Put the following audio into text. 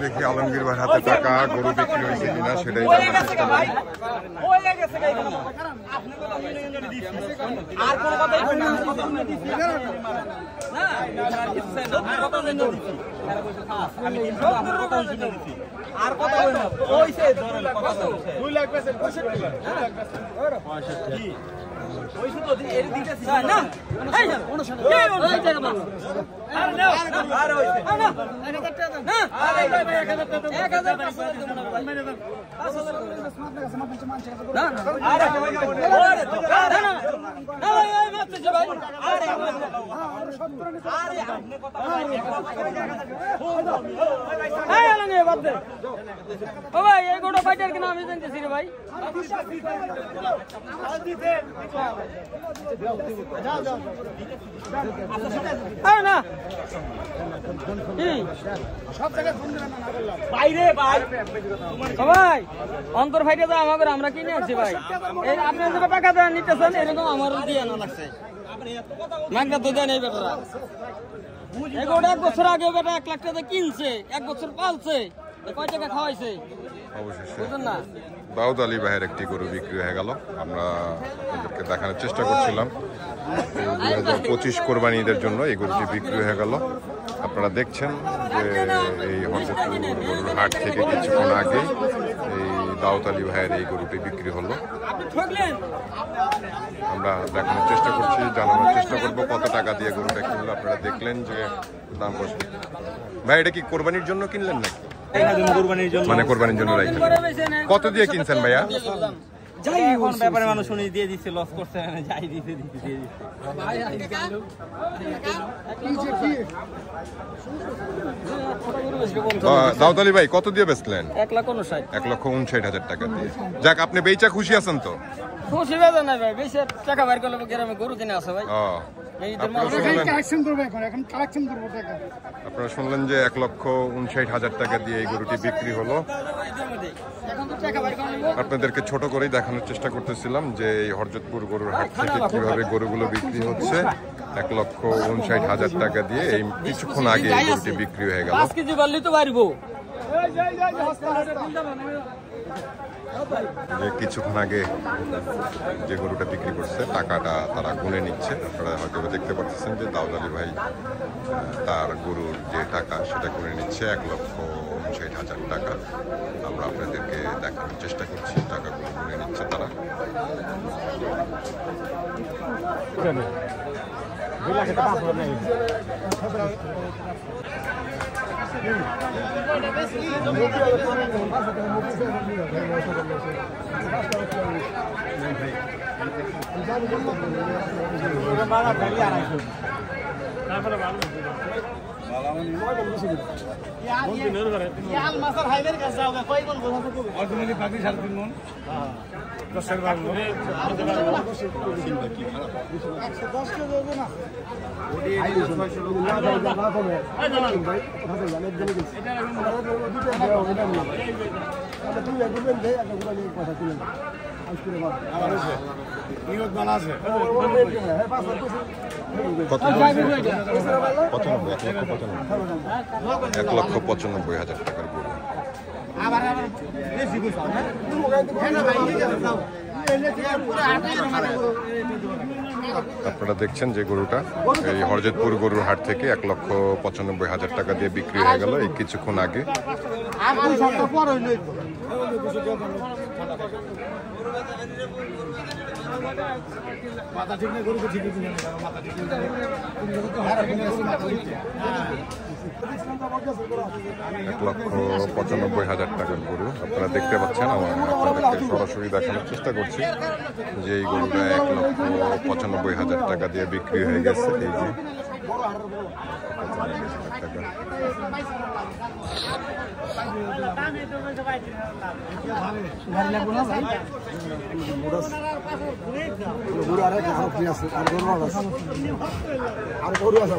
দেখি আলমগীর ভাইয়ের হাতে টাকা গরু বিক্রি হয়েছে কিনা সেটাই জানার চেষ্টা করি। অন্তর ফাইটে তো আমাকে আমরা কিনে আছি ভাই, আপনি টাকা দেওয়া নিতেছেন এরকম আমারও দিয়ে না লাগছে মাগনা তো দেন। এই ব্যাপারা এগুলো 1 বছর আগে বেটা 1 লাখ টাকা কিনছে, 1 বছর পালছে, কয় টাকা খাওয়াইছে অবশেষে বুঝলেন না। দাউদ আলী ভাইয়ের একটি গরু বিক্রি হয়ে গেল। আমরা আপনাদেরকে দেখানোর চেষ্টা করছিলাম 2025 কোরবানি ঈদের জন্য এই গরুটি বিক্রি হয়ে গেল। আপনারা দেখছেন যে এই হরজতপুর গরুর হাট থেকে কিছুক্ষণ আগে এই দাউদ আলী ভাইয়ের এই গরুটি বিক্রি হলো। আমরা দেখানোর চেষ্টা করছি, জানানোর চেষ্টা করব কত টাকা দিয়ে গরুটা কিনলো। আপনারা দেখলেন যে দাম বসে। ভাই এটা কি কোরবানির জন্য কিনলেন নাকি? মানে কোরবানির জন্য রাখলেন। কত দিয়ে কিনছেন ভাইয়া? এখন ব্যাপারে মানুষ শুনি দিয়ে দিচ্ছে, লস করছে, যাই দিতে দিয়ে দিচ্ছে। দাউদ আলী ভাই কত দিয়ে বেচলেন? 1,59,000 টাকা দিয়ে। যাক, আপনি বেচা খুশি আছেন তো? খুশি বেজা না ভাই, বেশি টাকা বাইর করলে গ্রামে গরু কিনে আসে ভাই। আপনারা শুনলেন যে 1,59,000 টাকা দিয়ে এই গরুটি বিক্রি হলো। আপনাদেরকে ছোট করেই দেখানোর চেষ্টা করতেছিলাম যে এই হরজতপুর গরুর হাট থেকে কিভাবে গরুগুলো বিক্রি হচ্ছে। 1,59,000 টাকা দিয়ে এই কিছুক্ষণ আগে এই গরুটি বিক্রি হয়ে গেল। যে কিছুক্ষণ আগে যে গরুটা বিক্রি করছে টাকাটা তারা গুনে নিচ্ছে। আপনারা হয়তো দেখতে পাচ্ছেন যে দাউদ আলী ভাই তার গরুর যে টাকা সেটা গুনে নিচ্ছে 1,59,000 টাকা। আমরা আপনাদেরকে দেখানোর চেষ্টা করছি টাকাগুলো গুনে নিচ্ছে তারা। $1,95,000 টাকার গরু। আপনারা দেখছেন যে গরুটা এই হরজতপুর গরুর হাট থেকে 1,95,000 টাকা দিয়ে বিক্রি হয়ে গেল এই কিছুক্ষণ আগে। মাথা ঠিক নেই, গরুকে ঠিক নেই, মাথা ঠিক নেই। 1,95,000 টাকার গরু আপনারা দেখতে পাচ্ছেন। আপনাদেরকে সরাসরি দেখানোর চেষ্টা করছি যে এই গরুটা 1,95,000 টাকা দিয়ে বিক্রি হয়ে গেছে। এই যে আর গরু আছে